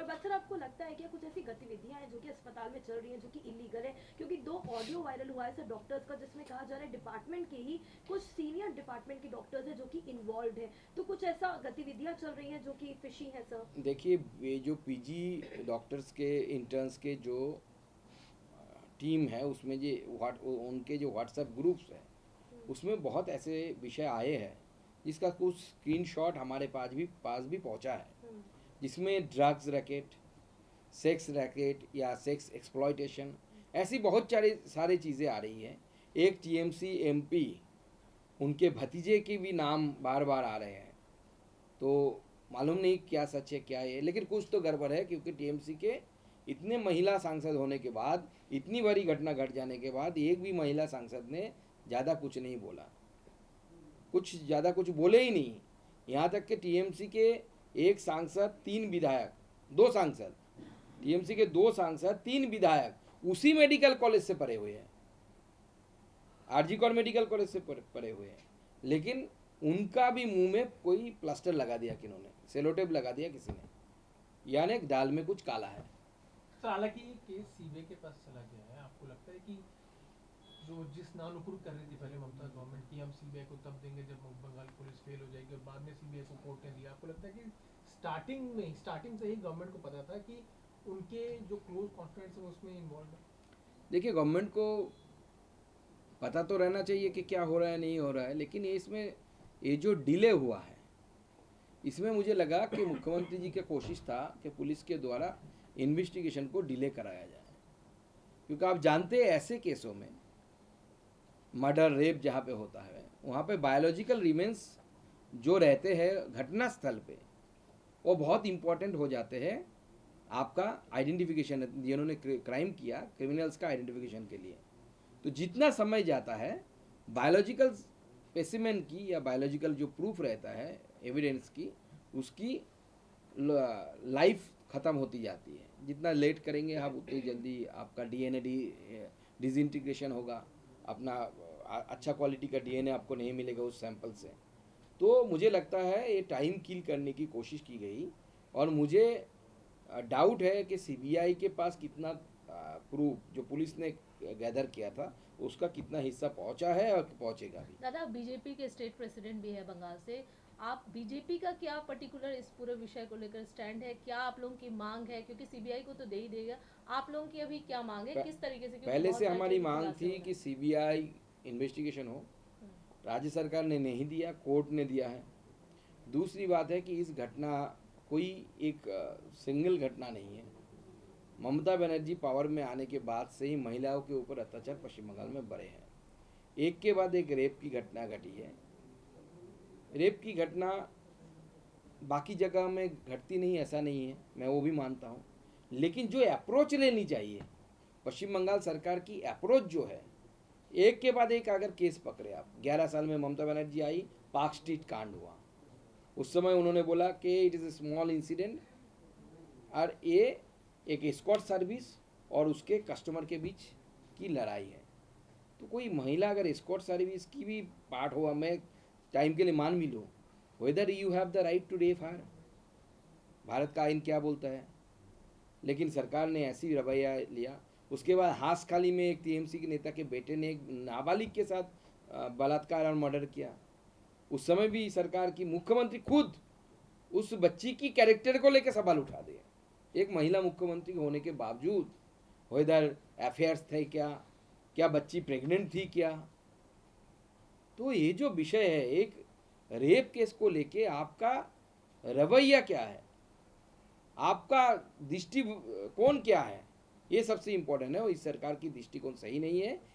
प्रभात sir, आपको लगता है कि कुछ ऐसी गतिविधियां हैं जो कि अस्पताल में चल रही हैं जो कि इलीगल है? क्योंकि 2 ऑडियो वायरल हुआ है सर डॉक्टर्स का, जिसमें कहा जा रहा है डिपार्टमेंट के ही कुछ सीनियर डिपार्टमेंट के डॉक्टर्स हैं जो कि इन्वॉल्व है। तो कुछ ऐसा गतिविधियां चल रही हैं जो कि फिशी है सर? देखिए, ये जो पीजी डॉक्टर्स के इंटर्न्स के जो टीम है उसमें उनके जो व्हाट्सएप ग्रुप्स है उसमें बहुत ऐसे विषय आए हैं जिसका कुछ स्क्रीनशॉट हमारे पास भी पहुंचा है, जिसमें ड्रग्स रैकेट, सेक्स रैकेट या सेक्स एक्सप्लॉयटेशन, ऐसी बहुत सारी चीज़ें आ रही हैं। एक टीएमसी एमपी, उनके भतीजे के भी नाम बार बार आ रहे हैं, तो मालूम नहीं क्या सच है क्या है, लेकिन कुछ तो गड़बड़ है, क्योंकि टीएमसी के इतने महिला सांसद होने के बाद, इतनी बड़ी घटना घट जाने के बाद एक भी महिला सांसद ने ज़्यादा कुछ नहीं बोला, ज़्यादा कुछ बोले ही नहीं। यहाँ तक कि टीएमसी के एक सांसद, 3 विधायक, 2 सांसद, टीएमसी के 2 सांसद, 3 विधायक उसी मेडिकल कॉलेज से पढ़े हुए हैं, आरजी कौर मेडिकल कॉलेज से पढ़े हुए हैं, लेकिन उनका भी मुंह में कोई प्लास्टर लगा दिया, किन्होंने सेलोटेप लगा दिया किसी ने, यानी दाल में कुछ काला है। तो हालांकि ये केस सीबीआई के पास चला गया है, आपको लगता है कि जो जिस नानुकुर कर रही थी पहले ममता गवर्नमेंट की, हम सीबीआई को तब देंगे जब बंगाल पुलिस फेल हो जाएगी, और बाद में सीबीआई को कोर्ट ने दिया, आपको लगता है कि स्टार्टिंग से ही गवर्नमेंट को पता था कि उनके जो क्लोज कॉन्फिडेंस है उसमें इन्वॉल्व है? देखिए, गवर्नमेंट को पता तो रहना चाहिए कि क्या हो रहा है नहीं हो रहा है, लेकिन ये जो डिले हुआ है इसमें मुझे लगा कि मुख्यमंत्री जी का कोशिश था कि पुलिस के द्वारा इन्वेस्टिगेशन को डिले कराया जाए, क्योंकि आप जानते हैं ऐसे केसों में मर्डर, रेप जहाँ पे होता है वहाँ पे बायोलॉजिकल रिमेन्स जो रहते हैं घटना स्थल पे, वो बहुत इम्पोर्टेंट हो जाते हैं आपका आइडेंटिफिकेशन, जिन्होंने क्राइम किया, क्रिमिनल्स का आइडेंटिफिकेशन के लिए। तो जितना समय जाता है बायोलॉजिकल स्पेसिमेन की या बायोलॉजिकल जो प्रूफ रहता है एविडेंस की, उसकी लाइफ ख़त्म होती जाती है। जितना लेट करेंगे आप उतनी जल्दी आपका डीएनए डिसइंटीग्रेशन होगा, अपना अच्छा क्वालिटी का डीएनए आपको नहीं मिलेगा उस सैंपल से। तो मुझे लगता है ये टाइम किल करने की कोशिश की गई, और मुझे डाउट है कि सीबीआई के पास कितना प्रूफ जो पुलिस ने गैदर किया था उसका कितना हिस्सा पहुंचा है और पहुंचेगा भी। दादा, बीजेपी के स्टेट प्रेसिडेंट भी है बंगाल से, आप बीजेपी का क्या पर्टिकुलर इस पूरे विषय को लेकर स्टैंड है? क्या आप लोगों की मांग है? क्योंकि सीबीआई को तो दे ही देगा, आप लोगों की अभी क्या मांग है, किस तरीके से? पहले से हमारी मांग थी कि सीबीआई इन्वेस्टिगेशन हो, राज्य सरकार ने नहीं दिया, कोर्ट ने दिया है। दूसरी बात है कि इस घटना कोई एक सिंगल घटना नहीं है। ममता बनर्जी पावर में आने के बाद से ही महिलाओं के ऊपर अत्याचार पश्चिम बंगाल में बढ़े हैं। एक के बाद एक रेप की घटना घटी है। रेप की घटना बाकी जगह में घटती नहीं, ऐसा नहीं है, मैं वो भी मानता हूँ, लेकिन जो अप्रोच लेनी चाहिए पश्चिम बंगाल सरकार की, अप्रोच जो है, एक के बाद एक अगर केस पकड़े आप। 11 साल में ममता बनर्जी आई, पार्क स्ट्रीट कांड हुआ, उस समय उन्होंने बोला कि it is a small incident, और ये एक एस्कॉर्ट सर्विस और उसके कस्टमर के बीच की लड़ाई है। तो कोई महिला अगर एस्कॉर्ट सर्विस की भी पार्ट हुआ, मैं टाइम के लिए मान भी लूँ, whether you have the right to rape her, Bharat का आइन क्या बोलता है, लेकिन सरकार ने ऐसी रवैया लिया। उसके बाद हासखाली में एक टीएमसी के नेता के बेटे ने एक नाबालिग के साथ बलात्कार और मर्डर किया। उस समय भी सरकार की मुख्यमंत्री खुद उस बच्ची की कैरेक्टर को लेकर सवाल उठा दे, एक महिला मुख्यमंत्री होने के बावजूद। वेदर अफेयर्स थे क्या बच्ची प्रेग्नेंट थी क्या? तो ये जो विषय है, एक रेप केस को लेके आपका रवैया क्या है, आपका दृष्टिकोण क्या है, ये सबसे इम्पोर्टेंट है। और इस सरकार की दृष्टिकोण सही नहीं है,